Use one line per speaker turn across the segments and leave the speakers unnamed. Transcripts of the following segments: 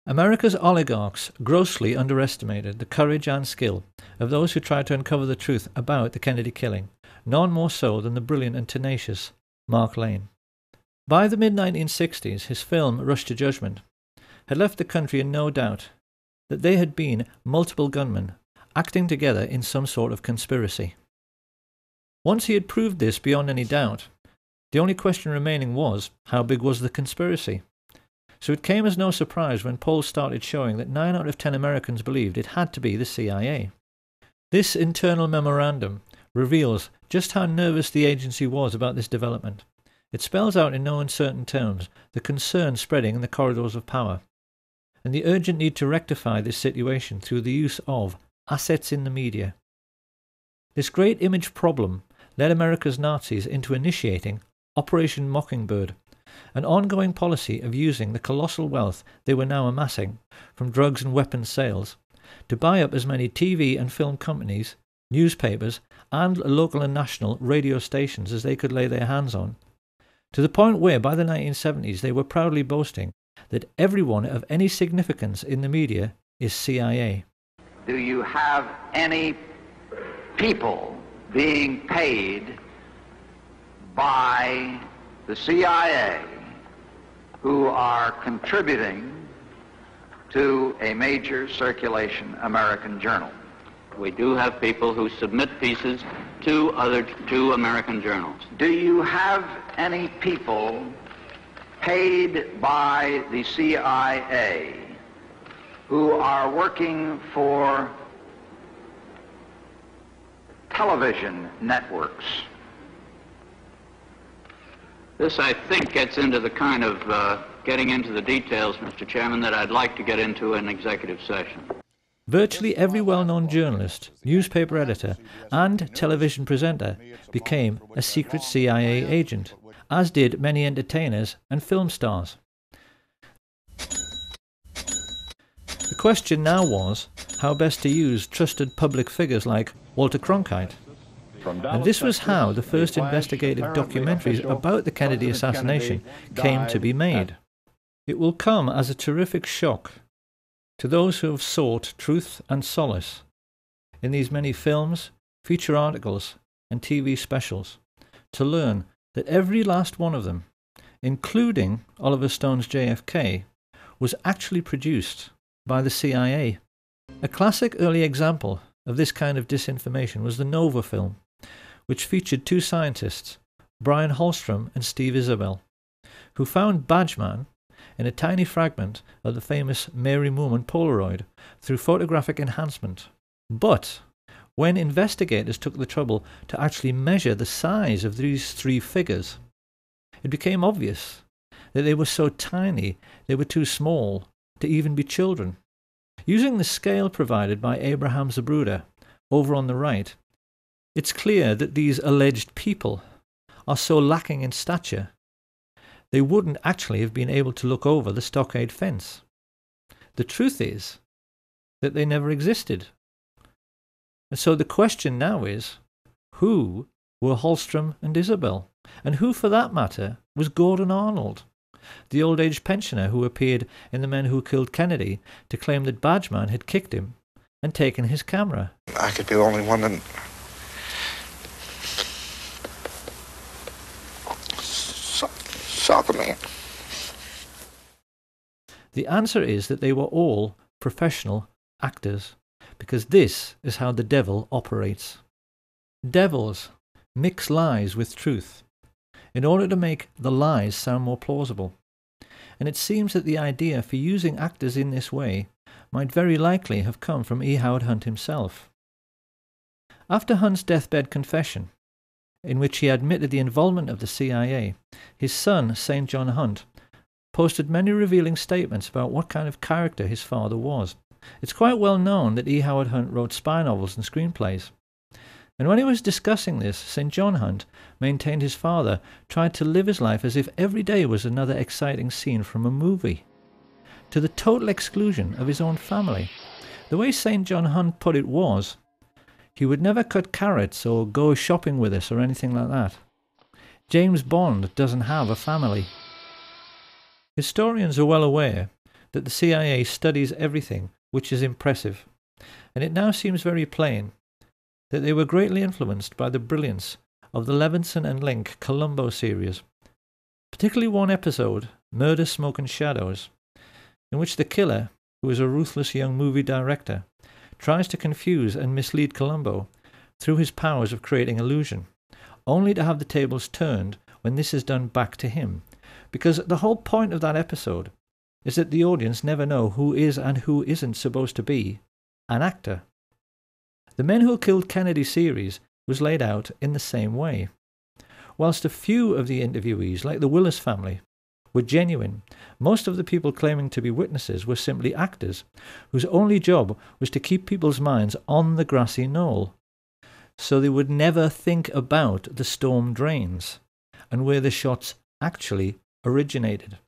America's oligarchs grossly underestimated the courage and skill of those who tried to uncover the truth about the Kennedy killing, none more so than the brilliant and tenacious Mark Lane. By the mid-1960s, his film Rush to Judgment had left the country in no doubt that they had been multiple gunmen acting together in some sort of conspiracy. Once he had proved this beyond any doubt, the only question remaining was, how big was the conspiracy? So it came as no surprise when polls started showing that 9 out of 10 Americans believed it had to be the CIA. This internal memorandum reveals just how nervous the agency was about this development. It spells out in no uncertain terms the concern spreading in the corridors of power, and the urgent need to rectify this situation through the use of assets in the media. This great image problem led America's Nazis into initiating Operation Mockingbird, an ongoing policy of using the colossal wealth they were now amassing from drugs and weapons sales to buy up as many TV and film companies, newspapers, and local and national radio stations as they could lay their hands on, to the point where by the 1970s they were proudly boasting that everyone of any significance in the media is CIA.
Do you have any people being paid by the CIA who are contributing to a major circulation American journal?
We do have people who submit pieces to American journals.
Do you have any people paid by the CIA who are working for television networks?
This, I think, gets into the kind of getting into the details, Mr. Chairman, that I'd like to get into in executive session.
Virtually every well-known journalist, newspaper editor, and television presenter became a secret CIA agent, as did many entertainers and film stars. The question now was how best to use trusted public figures like Walter Cronkite. And this was how the first investigative documentaries about the Kennedy assassination came to be made. It will come as a terrific shock to those who have sought truth and solace in these many films, feature articles, and TV specials, to learn that every last one of them, including Oliver Stone's JFK, was actually produced by the CIA. A classic early example of this kind of disinformation was the Nova film, which featured two scientists, Brian Holstrom and Steve Isabel, who found Badgeman in a tiny fragment of the famous Mary Moorman Polaroid through photographic enhancement. But when investigators took the trouble to actually measure the size of these three figures, it became obvious that they were so tiny they were too small to even be children. Using the scale provided by Abraham Zapruder over on the right, it's clear that these alleged people are so lacking in stature they wouldn't actually have been able to look over the stockade fence. The truth is that they never existed. And so the question now is, who were Holstrom and Isabel? And who, for that matter, was Gordon Arnold, the old-age pensioner who appeared in The Men Who Killed Kennedy to claim that Badgeman had kicked him and taken his camera?
I could be the only one that saw the man.
The answer is that they were all professional actors, because this is how the devil operates. Devils mix lies with truth in order to make the lies sound more plausible. And it seems that the idea for using actors in this way might very likely have come from E. Howard Hunt himself. After Hunt's deathbed confession, in which he admitted the involvement of the CIA, his son, St. John Hunt, posted many revealing statements about what kind of character his father was. It's quite well known that E. Howard Hunt wrote spy novels and screenplays. And when he was discussing this, St. John Hunt maintained his father tried to live his life as if every day was another exciting scene from a movie, to the total exclusion of his own family. The way St. John Hunt put it was, he would never cut carrots or go shopping with us or anything like that. James Bond doesn't have a family. Historians are well aware that the CIA studies everything which is impressive, and it now seems very plain that they were greatly influenced by the brilliance of the Levinson and Link Columbo series, particularly one episode, Murder, Smoke and Shadows, in which the killer, who is a ruthless young movie director, tries to confuse and mislead Columbo through his powers of creating illusion, only to have the tables turned when this is done back to him, because the whole point of that episode is that the audience never know who is and who isn't supposed to be an actor. The Men Who Killed Kennedy series was laid out in the same way. Whilst a few of the interviewees, like the Willis family, were genuine, most of the people claiming to be witnesses were simply actors, whose only job was to keep people's minds on the grassy knoll, so they would never think about the storm drains and where the shots actually originated.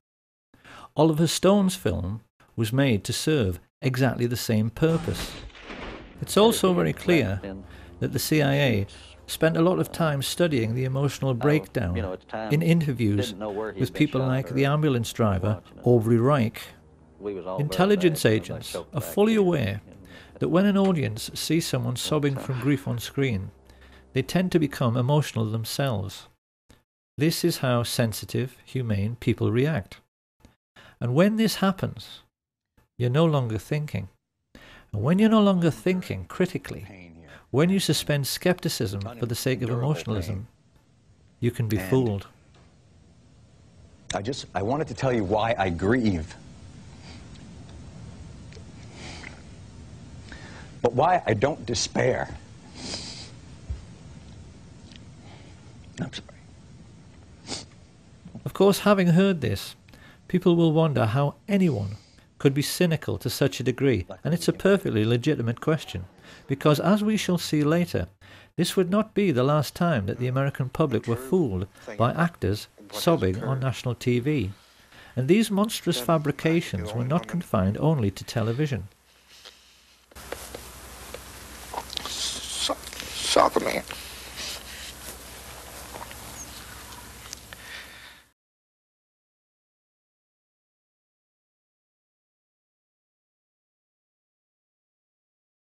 Oliver Stone's film was made to serve exactly the same purpose. It's also very clear that the CIA spent a lot of time studying the emotional breakdown in interviews with people like the ambulance driver Aubrey Reich. Intelligence agents are fully aware that when an audience sees someone sobbing from grief on screen, they tend to become emotional themselves. This is how sensitive, humane people react. And when this happens, you're no longer thinking. And when you're no longer thinking critically, when you suspend skepticism for the sake of emotionalism, you can be fooled.
I wanted to tell you why I grieve. But why I don't despair. I'm sorry.
Of course, having heard this, people will wonder how anyone could be cynical to such a degree, and it's a perfectly legitimate question, because as we shall see later, this would not be the last time that the American public were fooled by actors sobbing on national TV. And these monstrous fabrications were not confined only to television.